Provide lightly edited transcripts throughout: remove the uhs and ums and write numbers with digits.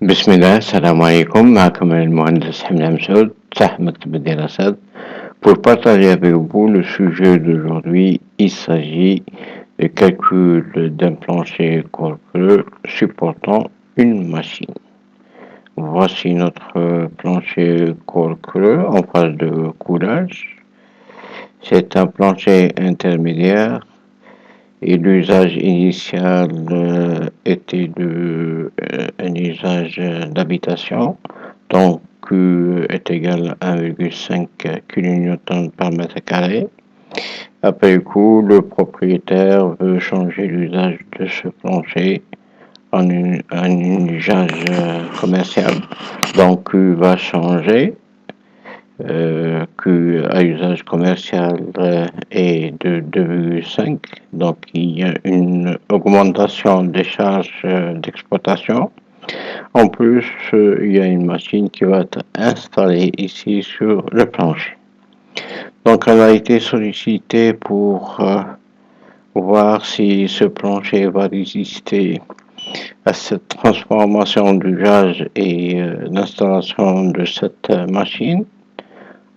بسم الله, السلام alaikum, معكم المهندس حمد مسعود, صاحب مكتب الدراسات. Pour partager avec vous le sujet d'aujourd'hui, il s'agit du calcul d'un plancher corporeux supportant une machine. Voici notre plancher corporeux en phase de coulage. C'est un plancher intermédiaire et l'usage initial était un usage d'habitation, donc Q est égal à 1,5 kN par mètre carré. Après coup, le propriétaire veut changer l'usage de ce plancher en un usage commercial, donc Q va changer. Q à usage commercial est de 2,5, donc il y a une augmentation des charges d'exploitation. En plus, il y a une machine qui va être installée ici sur le plancher. Donc elle a été sollicitée pour voir si ce plancher va résister à cette transformation d'usage et l'installation de cette machine.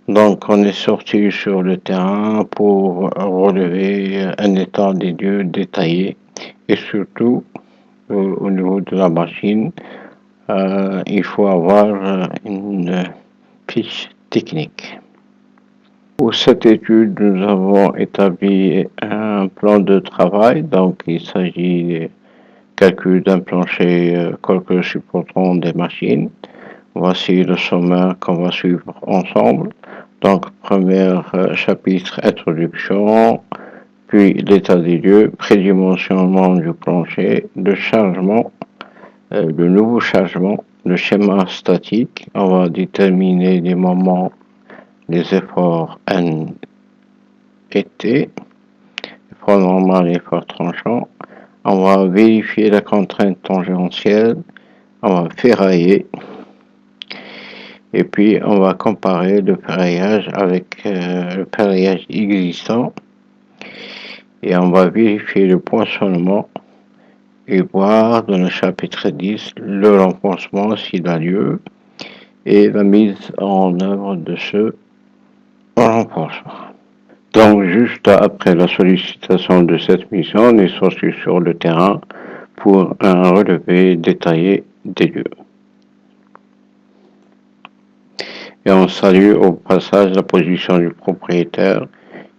Donc on est sorti sur le terrain pour relever un état des lieux détaillé et surtout au niveau de la machine, il faut avoir une fiche technique. Pour cette étude, nous avons établi un plan de travail, donc il s'agit du calcul d'un plancher corporeux supportant des machines. Voici le sommaire qu'on va suivre ensemble. Donc, premier chapitre, introduction, puis l'état des lieux, prédimensionnement du plancher, le chargement, le nouveau chargement, le schéma statique. On va déterminer les moments, les efforts N et T, effort normal et effort tranchant. On va vérifier la contrainte tangentielle, on va ferrailler. Et puis, on va comparer le ferraillage avec le ferraillage existant. Et on va vérifier le poinçonnement et voir dans le chapitre 10 le renforcement s'il a lieu et la mise en œuvre de ce renforcement. Donc, juste après la sollicitation de cette mission, on est sorti sur le terrain pour un relevé détaillé des lieux. Et on salue au passage la position du propriétaire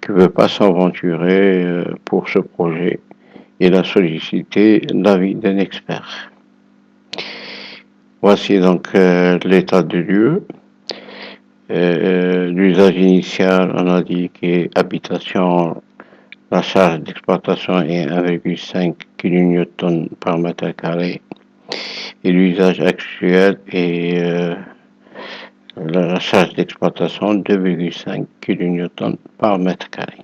qui ne veut pas s'aventurer pour ce projet. Il a sollicité l'avis d'un expert. Voici donc l'état du lieu. L'usage initial, on a dit que habitation, la charge d'exploitation est 1,5 kN par mètre carré. Et l'usage actuel est la charge d'exploitation 2,5 kN par mètre carré.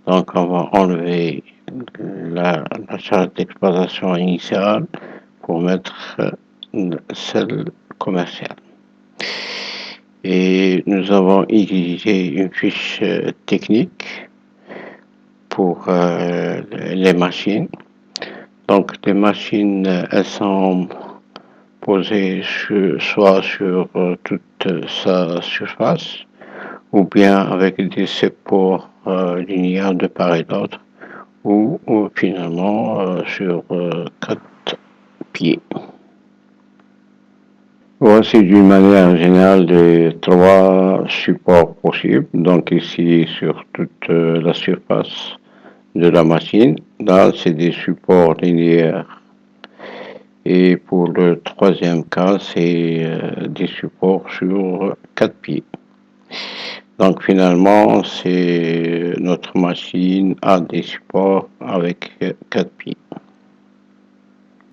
Donc on va enlever la charge d'exploitation initiale pour mettre celle commerciale. Et nous avons exigé une fiche technique pour les machines. Donc les machines, elles sont posée soit sur toute sa surface ou bien avec des supports linéaires de part et d'autre ou finalement sur 4 pieds. Voici d'une manière générale les 3 supports possibles, donc ici sur toute la surface de la machine. Là c'est des supports linéaires. Et pour le troisième cas, c'est des supports sur 4 pieds. Donc finalement, c'est notre machine a des supports avec 4 pieds.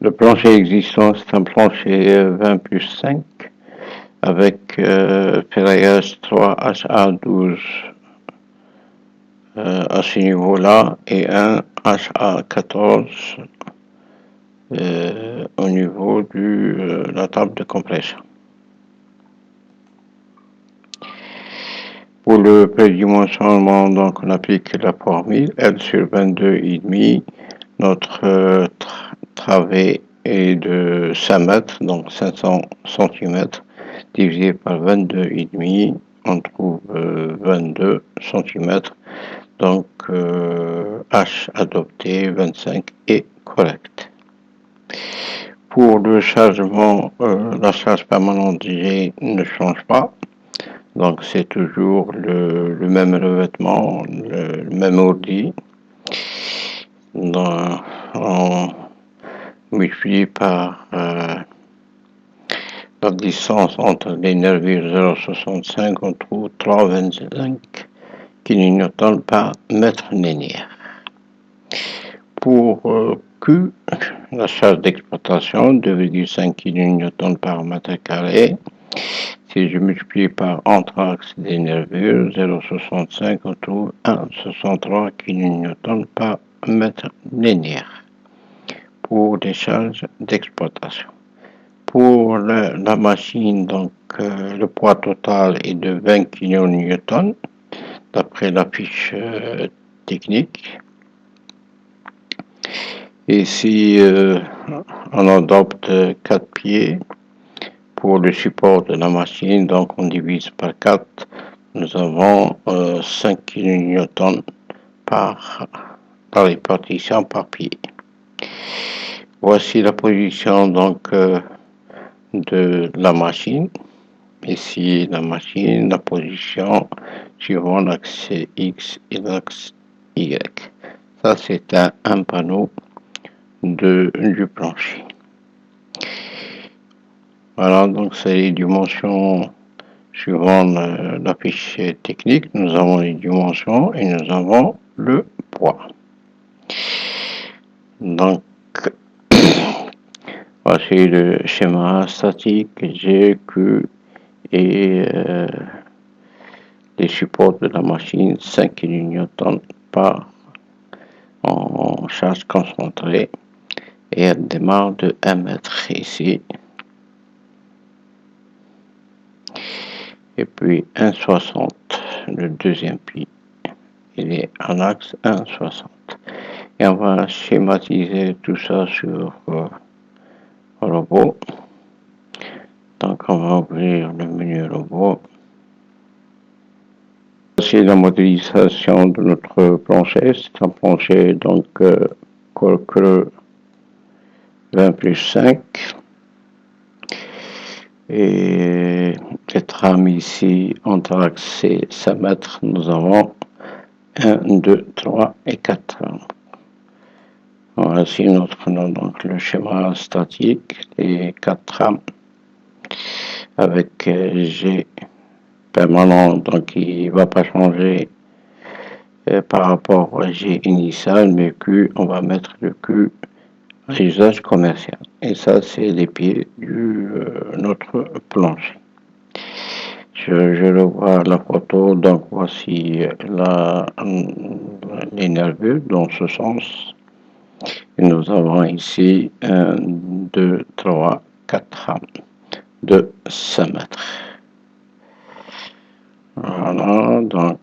Le plancher existant, c'est un plancher 20+5 avec ferraillage 3HA12 à ce niveau-là et un HA14 au niveau de la table de compression. Pour le prédimensionnement, donc on applique la formule L sur 22,5. Notre travée est de 5 mètres, donc 500 centimètres, divisé par 22,5, on trouve 22 centimètres. Donc H adopté 25 est correct. Pour le chargement, la charge permanente G ne change pas. Donc c'est toujours le même revêtement, le même ordi. On multiplie par la distance entre les nervures 0,65, on trouve 3,25 kN par mètre linéaire. Pour Q, la charge d'exploitation, 2,5 kN par mètre carré. Si je multiplie par entre axe des nervures, 0,65, on trouve 1,63 kN par mètre linéaire pour les charges d'exploitation. Pour la machine, donc le poids total est de 20 kN d'après la fiche technique. Et si on adopte 4 pieds pour le support de la machine, donc on divise par 4, nous avons 5 kN par la répartition par pied. Voici la position donc de la machine. Ici la machine, la position suivant l'axe X et l'axe Y. Ça c'est un panneau du plancher. Voilà, donc c'est les dimensions suivant la fiche technique. Nous avons les dimensions et nous avons le poids. Donc, voici le schéma statique G, Q et les supports de la machine, 5 kN par en charge concentrée, et elle démarre de 1 mètre ici. Et puis 1,60, le deuxième pied, il est en axe 1,60. Et on va schématiser tout ça sur le robot. Donc on va ouvrir le menu robot. Voici la modélisation de notre plancher. C'est un plancher donc col creux 20+5. Et les trames ici, entre axes et 5 mètres, nous avons 1, 2, 3 et 4 trames. Voici donc le schéma statique, les 4 trames avec G permanent, donc il ne va pas changer par rapport au G initial, mais Q, on va mettre le Q à usage commercial. Et ça, c'est les pieds de notre plancher. Je revois la photo, donc voici les nervures dans ce sens. Et nous avons ici 1, 2, 3, 4 rames de 5 mètres. Voilà, donc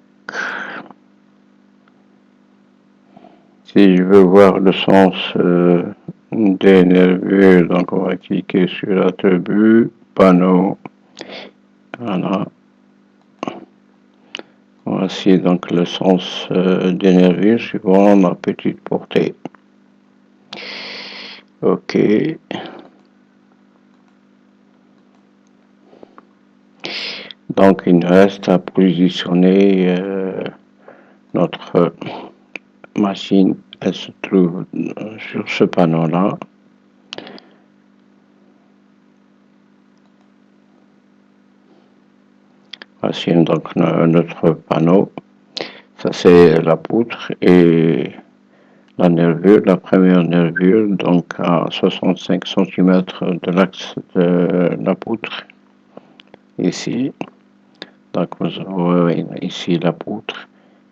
si je veux voir le sens des nervures, donc on va cliquer sur l'attribut, panneau, voilà. Voici donc le sens des nervures suivant la petite portée. OK. Donc il nous reste à positionner notre machine. Elle se trouve sur ce panneau-là. Voici donc notre panneau. Ça c'est la poutre et la nervure, la première nervure, donc à 65 cm de l'axe de la poutre. Ici, donc vous voyez ici la poutre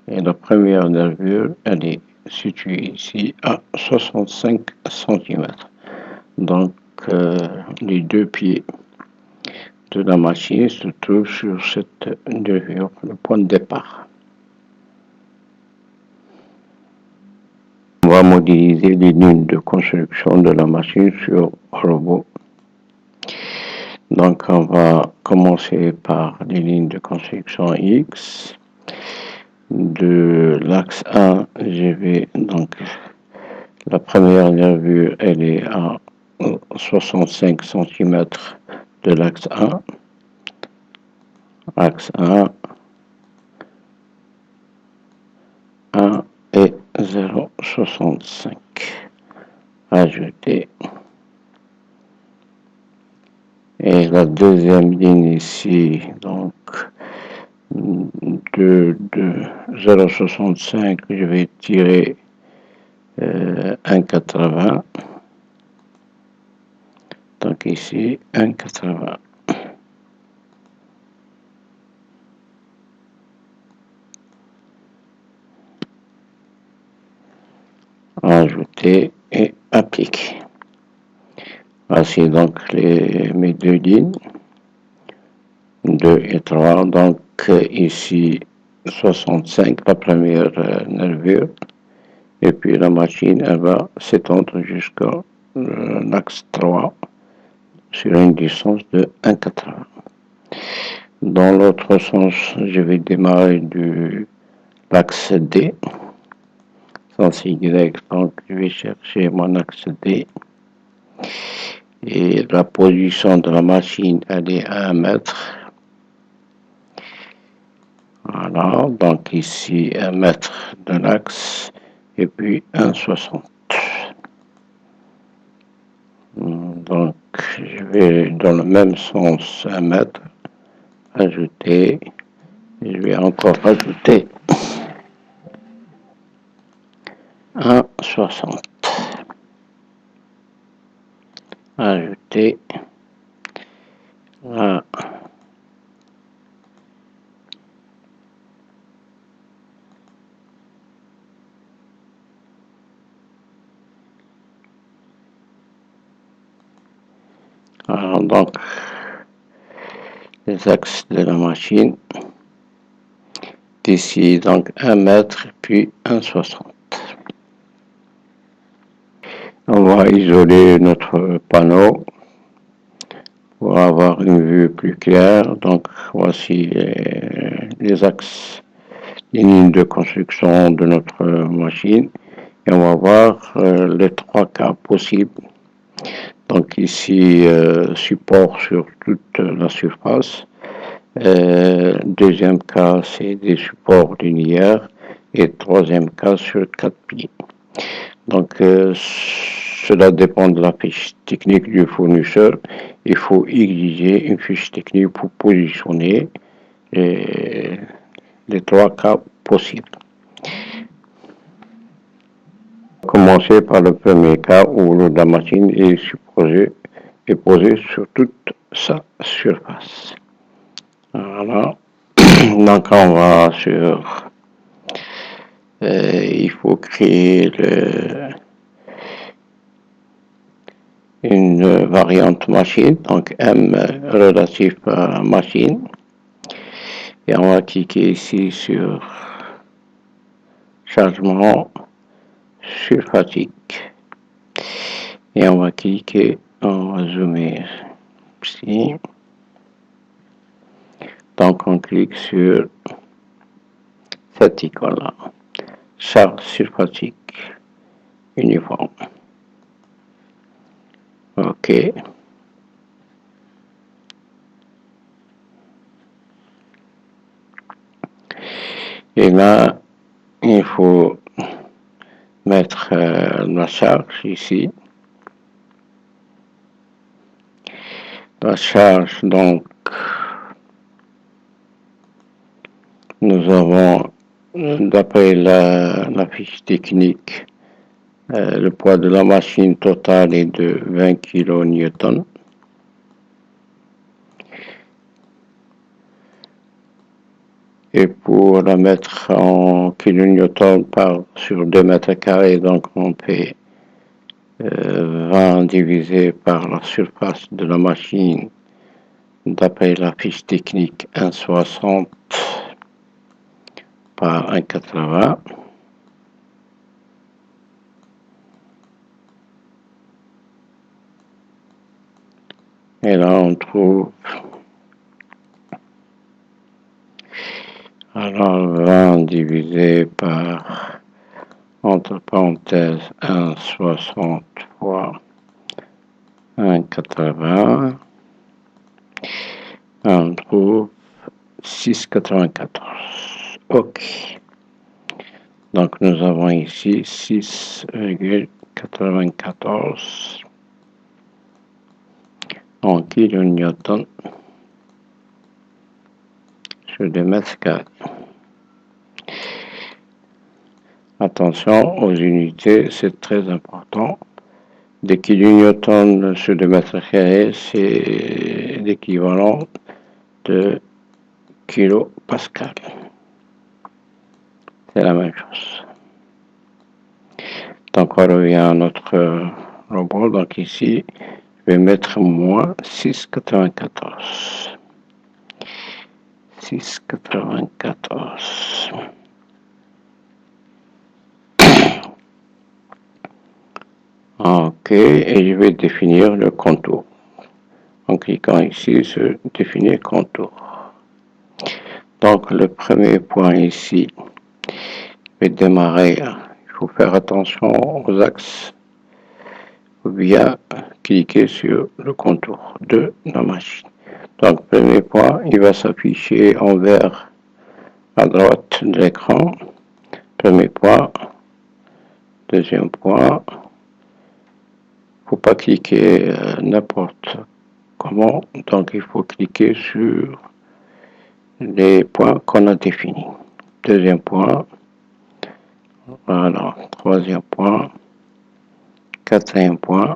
et la première nervure, elle est située ici à 65 cm. Donc les deux pieds de la machine se trouvent sur cette nervure, le point de départ. On va modéliser les lignes de construction de la machine sur robot. Donc, on va commencer par les lignes de construction X. De l'axe 1, je vais donc la première nervure, elle est à 65 cm de l'axe 1. Axe 1, 1 et 0,65. Ajouter. Et la deuxième ligne ici, donc de 0,65, je vais tirer 1,80. Donc ici, 1,80. Ajouter et appliquer. Voici donc mes deux lignes, 2 et 3. Donc ici 65, la première nervure, et puis la machine elle va s'étendre jusqu'à l'axe 3 sur une distance de 1,80. Dans l'autre sens, je vais démarrer de l'axe D, sens Y, donc je vais chercher mon axe D. Et la position de la machine, elle est à 1 mètre. Voilà, donc ici 1 mètre de l'axe et puis 1,60. Donc je vais dans le même sens 1 mètre, ajouter, et je vais encore ajouter 1,60. Ajouter là. Alors donc les axes de la machine, d'ici donc 1 mètre puis 1,60. On va isoler notre panneau pour avoir une vue plus claire. Donc voici les axes, les lignes de construction de notre machine, et on va voir les 3 cas possibles. Donc ici support sur toute la surface. Deuxième cas, c'est des supports linéaires, et troisième cas sur 4 pieds. Donc cela dépend de la fiche technique du fournisseur. Il faut exiger une fiche technique pour positionner les 3 cas possibles. Commencer par le premier cas où la machine est posée sur toute sa surface. Voilà. Donc on va sur il faut créer une variante machine, donc M relatif à machine, et on va cliquer ici sur chargement sur fatigue, et on va cliquer, on va zoomer ici, donc on clique sur cette icône là, charge sur fatigue uniforme. OK. Et là, il faut mettre la charge ici. La charge, donc, nous avons, d'après la fiche technique, le poids de la machine totale est de 20 kN. Et pour la mettre en kN sur 2 mètres carrés, donc on fait 20 divisé par la surface de la machine, d'après la fiche technique 1,60 par 1,80. Et là, on trouve, alors 20 divisé par, entre parenthèses, 1,60 fois 1,80, on trouve 6,94. OK. Donc, nous avons ici 6,94 en kilonewton sur 2 mètres carrés. Attention aux unités, c'est très important. Des kilonewtons sur 2 mètres carrés, c'est l'équivalent de kilopascal. C'est la même chose. Donc, on revient à notre robot. Donc, ici, je vais mettre moins 6,94. 6,94. OK, et je vais définir le contour. En cliquant ici sur définir contour. Donc, le premier point ici, je vais démarrer. Il faut faire attention aux axes ou bien cliquer sur le contour de la machine. Donc, premier point, il va s'afficher en vert à droite de l'écran. Premier point. Deuxième point. Il ne faut pas cliquer n'importe comment. Donc, il faut cliquer sur les points qu'on a définis. Deuxième point. Voilà. Troisième point. Quatrième point.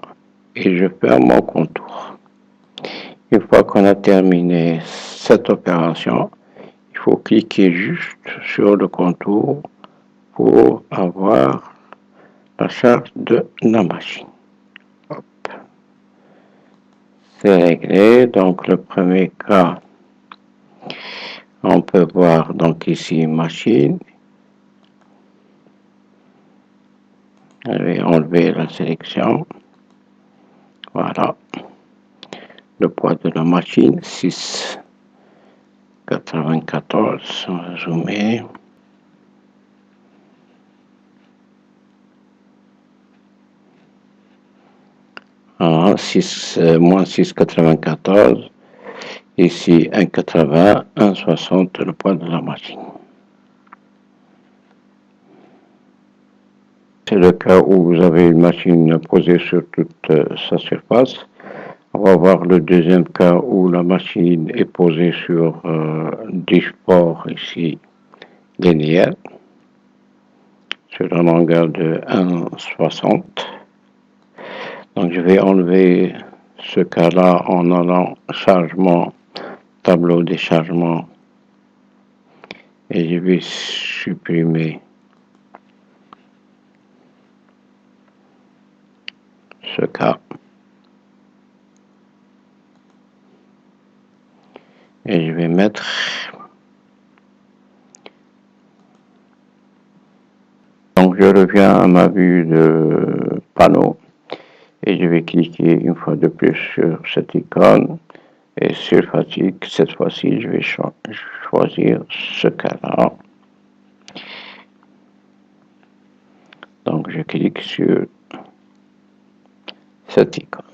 Et je ferme mon contour. Une fois qu'on a terminé cette opération, il faut cliquer juste sur le contour pour avoir la charge de la machine. Hop. C'est réglé. Donc le premier cas, on peut voir donc ici machine. Je vais enlever la sélection. Voilà. Le poids de la machine, 6,94. On va zoomer. Voilà, moins 6,94. Ici, 1,80, 1,60, le poids de la machine. C'est le cas où vous avez une machine posée sur toute sa surface. On va voir le deuxième cas où la machine est posée sur des supports ici linéaires sur la longueur de 1,60. Donc je vais enlever ce cas-là en allant chargement, tableau des chargements, et je vais supprimer ce cas. Et je vais mettre donc je reviens à ma vue de panneau et je vais cliquer une fois de plus sur cette icône et sur fatigue. Cette fois-ci, je vais choisir ce cas-là. Donc je clique sur cette icône.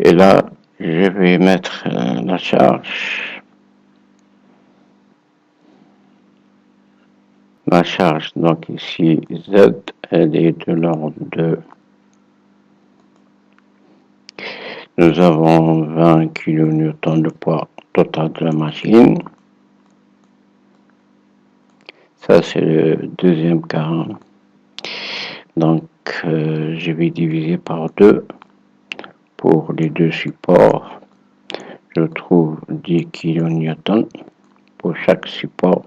Et là, je vais mettre la charge. Ma charge, donc ici, Z, elle est de l'ordre de... Nous avons 20 kN de poids total de la machine. Ça, c'est le deuxième cas. Donc, je vais diviser par 2. Pour les deux supports, je trouve 10 kN pour chaque support.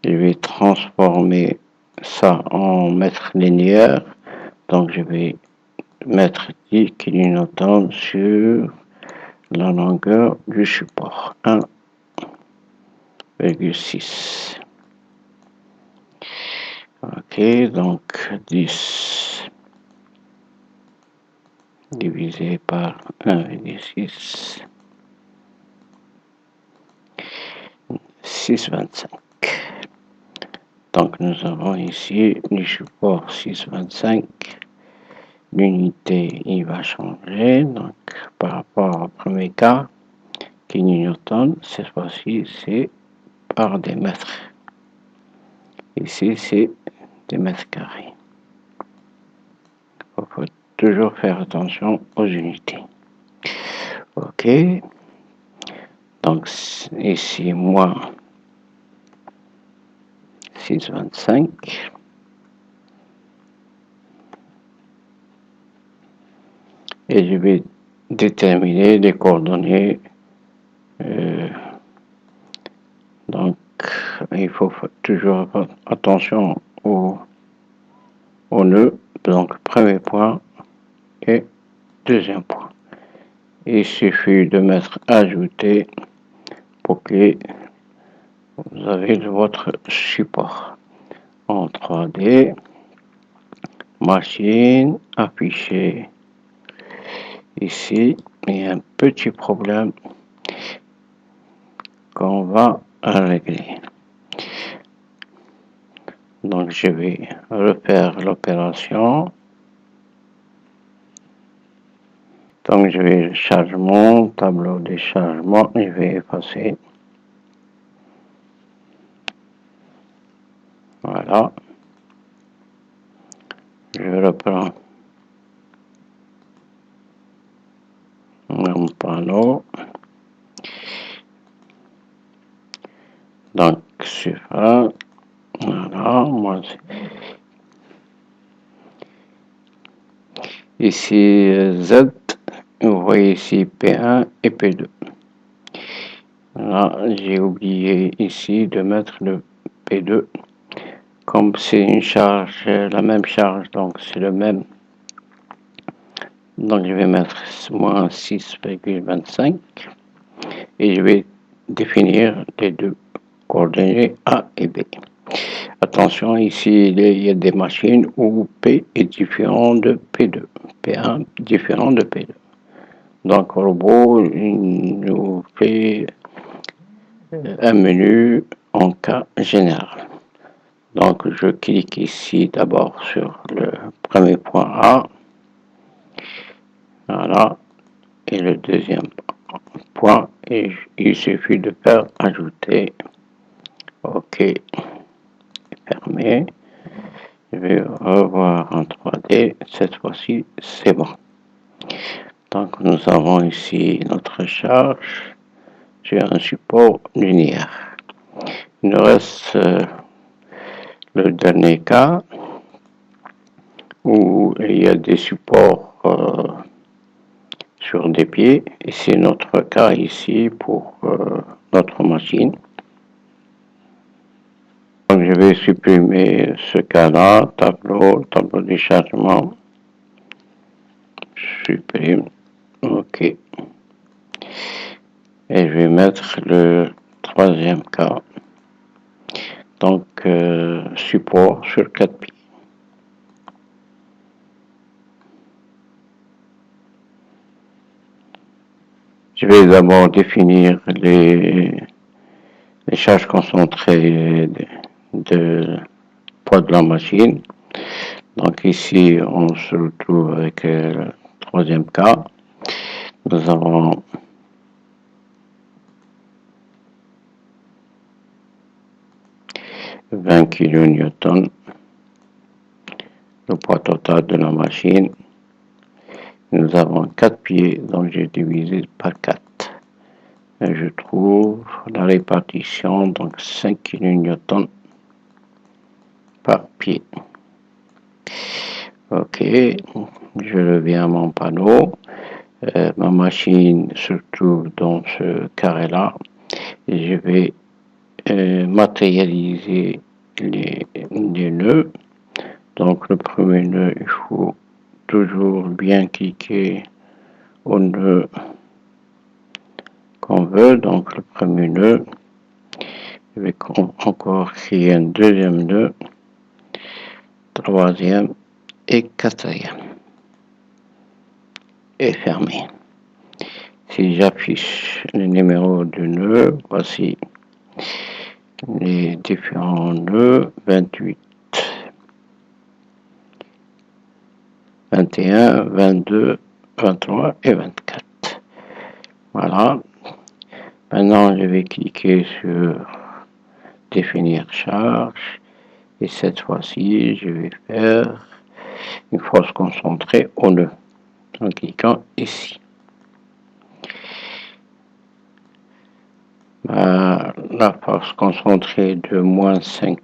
Je vais transformer ça en mètres linéaires. Donc, je vais mettre 10 kN sur la longueur du support. 1,6. Ok, donc 10 divisé par 1,6, 6,25. Donc nous avons ici du support 6,25. L'unité, il va changer. Donc par rapport au premier cas, kilonewton, cette fois-ci c'est par des mètres. Ici c'est des mètres carrés. Il faut toujours faire attention aux unités. Ok. Donc ici moins 6,25. Et je vais déterminer les coordonnées. Donc il faut toujours faire attention au nœud. Donc premier point et deuxième point. Il suffit de mettre ajouter pour que vous avez votre support en 3D. Machine, affiché. Ici, il y a un petit problème qu'on va régler. Donc je vais refaire l'opération. Donc je vais chargement, tableau de chargement, je vais effacer. Voilà. Je reprends mon panneau. Donc sur un, voilà, moi ici Z, vous voyez ici P1 et P2. Là, j'ai oublié ici de mettre le P2. Comme c'est une charge, la même charge, donc c'est le même. Donc je vais mettre moins 6,25 et je vais définir les deux coordonnées A et B. Attention, ici il y a des machines où P est différent de P2, P1 différent de P2. Donc le robot nous fait un menu en cas général. Donc je clique ici d'abord sur le premier point A. Voilà. Et le deuxième point, et il suffit de faire ajouter. OK. Fermé. Je vais revoir en 3D. Cette fois-ci, c'est bon. Donc nous avons ici notre charge sur un support linéaire. Il nous reste le dernier cas où il y a des supports sur des pieds, et c'est notre cas ici pour notre machine. Donc je vais supprimer ce cas-là, tableau de chargement, supprime, OK. Et je vais mettre le troisième cas, donc support sur 4 pieds. Je vais d'abord définir les charges concentrées de poids de la machine. Donc ici, on se retrouve avec le troisième cas. Nous avons « 20 kN, le poids total de la machine. Nous avons 4 pieds, donc j'ai divisé par 4. Et je trouve la répartition, donc 5 kN par pied. OK, je reviens à mon panneau. Ma machine se trouve dans ce carré-là. Et je vais matérialiser les nœuds. Donc le premier nœud, il faut toujours bien cliquer au nœud qu'on veut. Donc le premier nœud, je vais encore créer un deuxième nœud. troisième et quatrième. Et fermé. Si j'affiche le numéro du nœud, voici les différents nœuds, 28, 21, 22, 23 et 24. Voilà. Maintenant, je vais cliquer sur définir charge et cette fois-ci, je vais faire une force concentrée au nœud en cliquant ici. La force concentrée de moins 5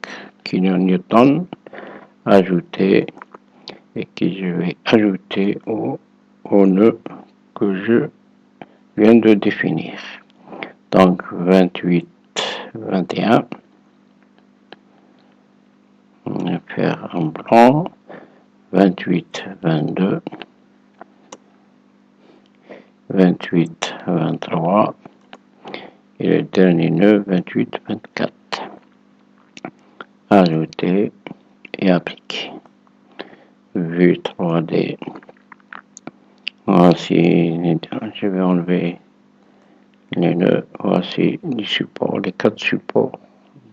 kN ajoutée et que je vais ajouter au nœud que je viens de définir. Donc 28, 21. On va faire en blanc. 28, 22. 28, 23. Et le dernier nœud, 28, 24. Ajouter et appliquer. Vue 3D. Voici, je vais enlever les nœuds. Voici les supports, les 4 supports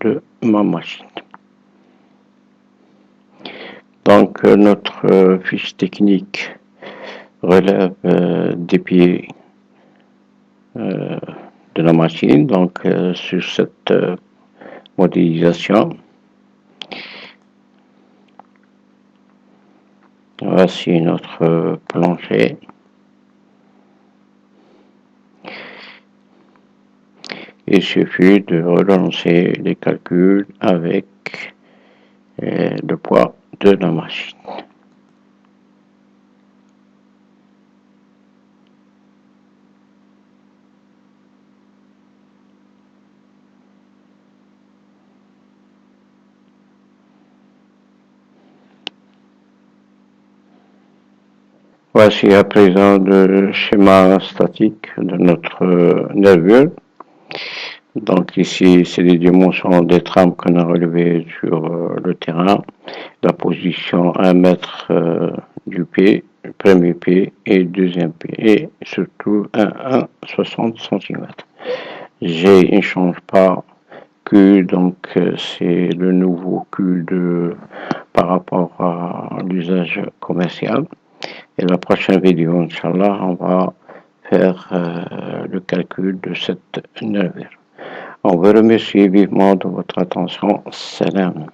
de ma machine. Donc notre fiche technique relève des pieds de la machine. Donc sur cette modélisation, voici notre plancher. Il suffit de relancer les calculs avec le poids de la machine. Voici à présent le schéma statique de notre nervure. Donc ici, c'est les dimensions des trames qu'on a relevées sur le terrain, la position à 1 mètre du pied, le premier pied et le deuxième pied, et surtout un 60 cm. G ne change pas, Q, donc c'est le nouveau Q par rapport à l'usage commercial. Et la prochaine vidéo, Inch'Allah, on va faire le calcul de cette nervure. On vous remercie vivement de votre attention. Salam.